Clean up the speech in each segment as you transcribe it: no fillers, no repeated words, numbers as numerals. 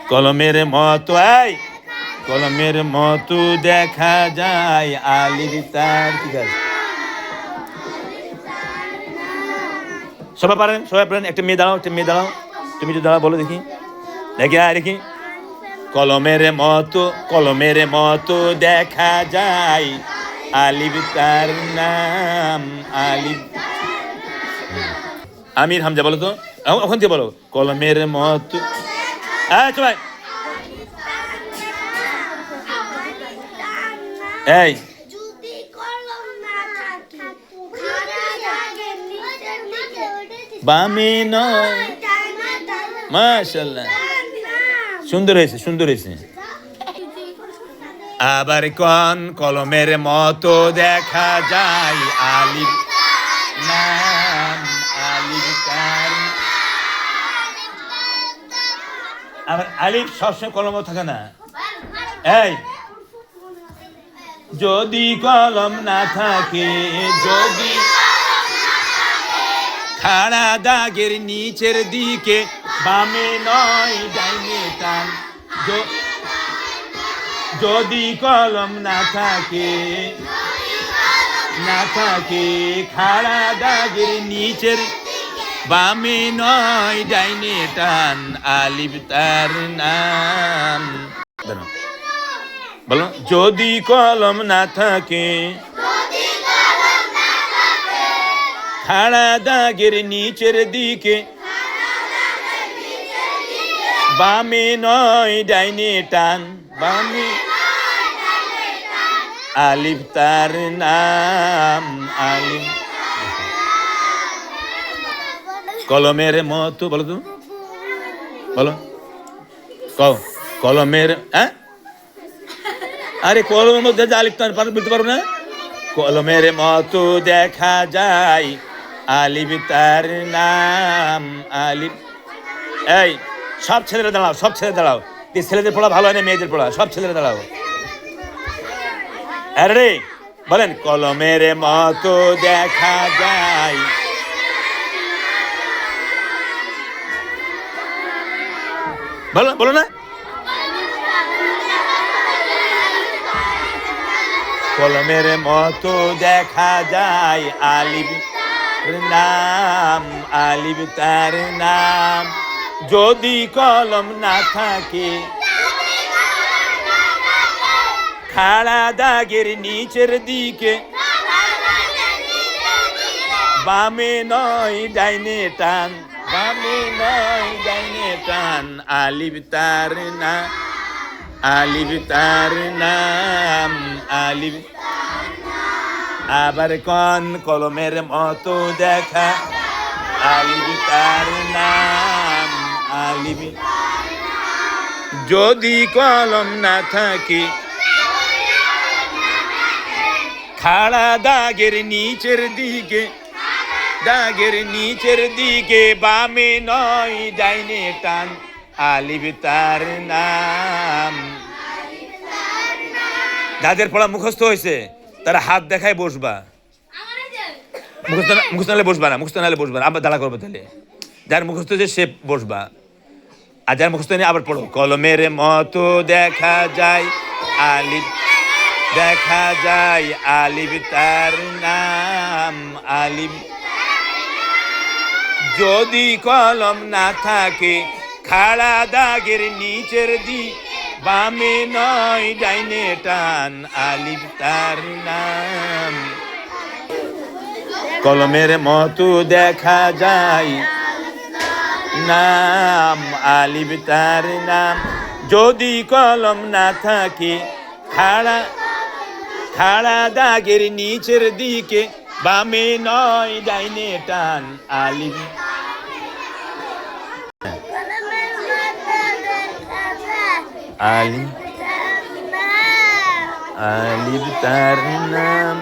কলমের মতো কলমের মতো দেখা যায় আলির তার। ঠিক আছে, সবাই পারেন, সবাই পারেন। একটা মেয়ে দাঁড়াও, একটা মেয়ে দাঁড়াও, তুমি যদি দাঁড়াও বলো দেখি, দেখি। কলমের মতো দেখা যায় আলিফ তার নাম আলিফ। আমির হামজা বলো তো, ওখান থেকে বলো। কলমের মতো সবাই এই বামে নয়। মাশাআল্লাহ, সুন্দর হয়েছে, সুন্দর হয়েছে। আবার কোন কলমের মতো দেখা যায় আলিফ নাম আলিফ তার। আবার আলিফ সবসময় কলম থাকে না। এই যদি কলম না থাকে, যদি খাড়া দাগের নিচের দিকে বামে নয় ডাইনে টান। যদি কলম না থাকে খাড়া দাগের নিচের বামে নয় ডাইনে টান আলিফ তার নাম। বলো, যদি কলম না থাকে খাড়া দাগের নিচের দিকে বামে নয় ডাইনে টান বামে আলিফ তার নাম আলিফ। কলমের মতো বলো তো, বলো কলমের আরে কলমের মধ্যে যে আলিফ তার বলতে পারো না। কলমের মতো দেখা যায় আলিফ তার নাম আলিফ। এই সব ছেলেরা দাঁড়াও, সব ছেলে দাঁড়াও। ছেলেদের পড়া ভালো হয় না মেয়েদের পড়া? সব ছেলেরা দাঁড়াও। আরে বলেন, কলমের মতো দেখা যায় বলো, বলো না। কলমের মতো দেখা যায় আলিফ নাম আলিফ তার নাম। যদি কলম না থাকে খাড়া দাগের নিচের দিকে বামে নয় ডাইনে টান বামে নয় ডাইনে টান আলিফ তার নাম আলিফ তার নাম আলিফ। আবার কোন কলমের মতো দেখা আলিফ তার নাম আলিফ। যদি কলম না থাকে খাড়া দাগের নিচের দিকে বামে নয় ডাইনে টান আলিফ তার নাম। যাদের পড়া মুখস্থ হয়েছে তারা হাত দেখায় বসবা, মুখস্থ নাহলে বসবা না, মুখস্থ নাহলে বসবা না। আবার দাঁড়া করবো তাহলে। যার মুখস্থ হয়েছে সে বসবা, আর যার মুখস্থ নেই আবার পড়ো। কলমের মতো দেখা যায় আলিফ আলিফ তার নাম আলিফ। যদি কলম না থাকে খাড়া দাগের নিচের দিক বামে নয় ডাইনে টান আলিফ তার নাম। কলমের মতো দেখা যায় নাম আলিফ তার নাম। যদি কলম না থাকে খাড়া দাগের নিচের দিকে বামে নয় ডাইনে টান আলিফ। আলিফ তার নাম।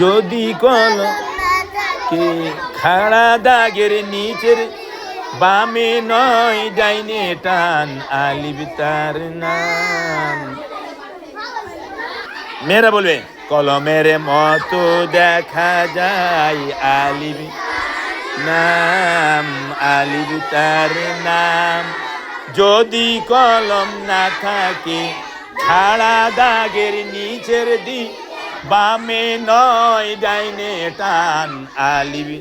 যদি কলম কে খাড়া দাগের নিচের বামে নয় ডাইনে টান আলিফ তার নাম। মেয়েরা বলবে, কলমের মতো দেখা যায় আলিফ নাম আলিফ তার নাম। যদি কলম না থাকে খাড়া দাগের নিচের দিক বামে নয় ডাইনে টান আলিবি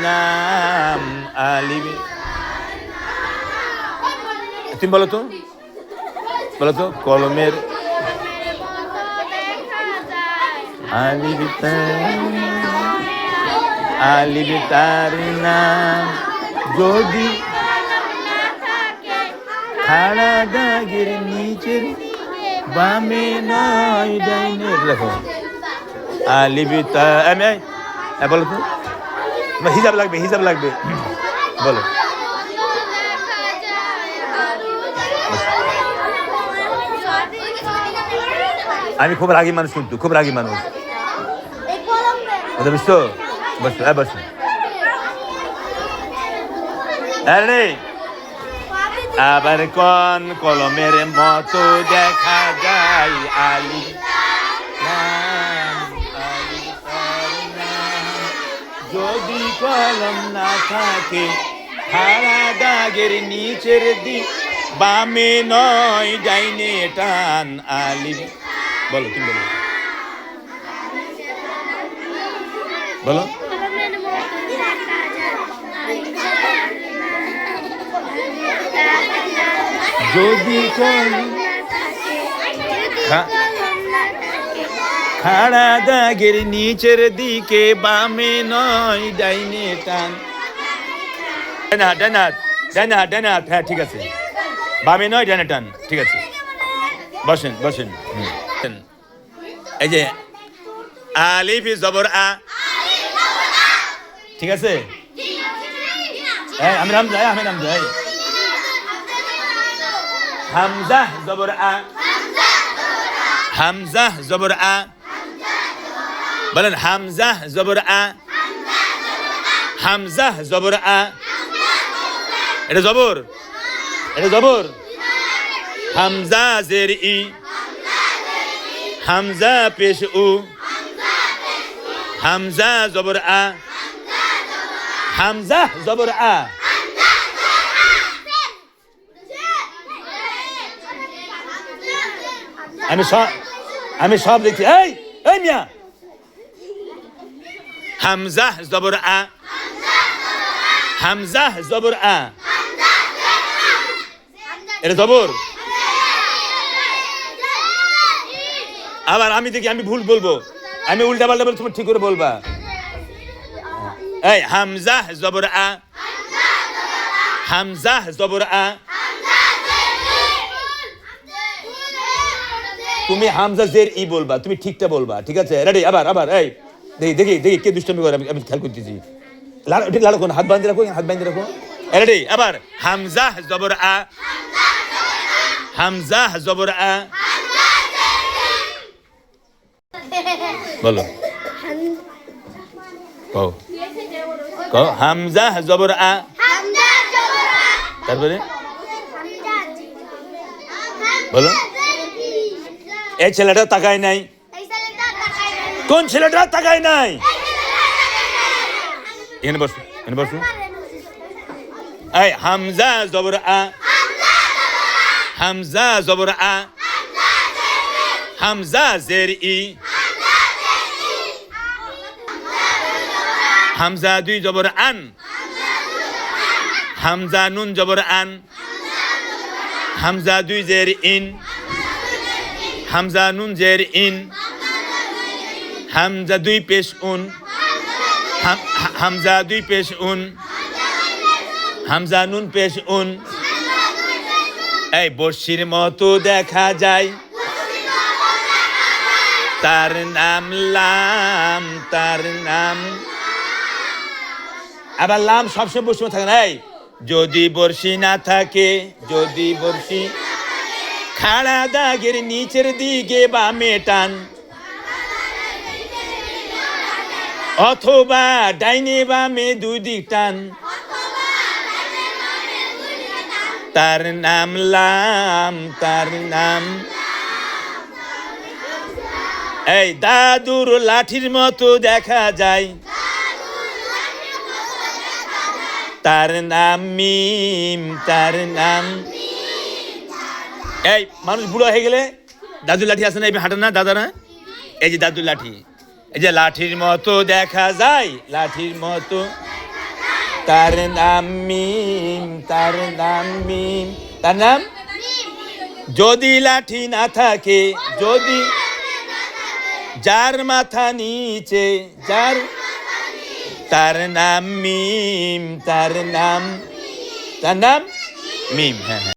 নাম আলিবি। তুমি বলো তো কলমের আলিবি তার নাম যদি খাড়া দাগের নিচের বামে নয় ডাইনে লেখো আলিবি তার। বলো তো হিসাব লাগবে বলো। আমি খুব রাগী মানুষ, কিন্তু খুব রাগী মানুষ। বুঝছো? বসো। আরে আবার কোন কলমের মতো দেখা যায় আলি যদি কলম না থাকে খাড়া দাগের নিচের দিক বামে নয় ডাইনে টান আলি। বলো তুমি বলো। যদি খাড়া দাগের নিচের দিকে বামে নয় ডাইনে টান। ডাইনে হাত। হ্যাঁ ঠিক আছে, বামে নয় ডাইনে টান, ঠিক আছে। বসেন। এই যে আলিফ জবর আ, ঠিক আছে। আমি নাম যাই হামজা জবর আ, হামজা জবর আ, বলেন হামজা জবর আ, হামজা জবর আ। এটা জবর হামজা জের ই, হামজা পেশ উ, হামজা জবর আ, হামজা জবর আ। আমি সব দেখছি। এই মিয়া, হামজা জবর আ, হামজা জবর আ। এটা জবর। আবার আমি দেখি, আমি ভুল বলবো, আমি উল্টা পাল্টা বলবো, তুমি ঠিক করে বলবা। এই হামজা জবর আ, হামজা জবর আ। তুমি হামজা জের ই বলবা, তুমি ঠিকটা বলবা, ঠিক আছে। রেডি? আবার এই দেখি কে দুষ্টামি করে, আমি খেয়াল করতেছি। লাড়ো কোন হাত বাঁধে রাখো। রেডি? আবার হামজা জবর আ, হামজা জবর আ। বলো হামজা জবর আ, তারপরে বলো। এই ছেলেটা তাকায় নাই। কোন ছেলেটা তাকায় নাই? এখানে বসো। এই হামজা জবর আ, হামজা জবর আ, হামজা জের ই, হামজা দুই জবর আন, হামজা নুন জবর আন, হামজা দুই জের ইন, হামজা নুন জের ইন, হামজা দুই পেশ উন, হামজা দুই পেশ উন, হামজা নুন পেশ উন। এই বর্ষির মতো দেখা যায়, তার নাম লাম, তার নাম। আবার লাম সবসময় বর্ষি থাকে না। যদি বর্ষি না থাকে, যদি বর্ষি খাড়া দাগের নিচের দিকে বামে টান, অথবা ডাইনে বামে দুই দিক টান, তার নাম লাম, তার নাম। এই দাদুর লাঠির মতো দেখা যায়, তার নাম মিম, তার নাম। এই মানুষ বুড়ো হয়ে গেলে দাদুর লাঠি আছে না, এই হাঁটে না দাদা না, এই যে দাদুর লাঠি, এই যে লাঠির মতো দেখা যায়, লাঠির মতো, তার নাম মিম, তার নাম মিম, তার নাম। যদি লাঠি না থাকে, যদি যার মাথা নিচে, যার, তার নাম মিম, তার নাম, তার নাম মিম। হ্যাঁ হ্যাঁ।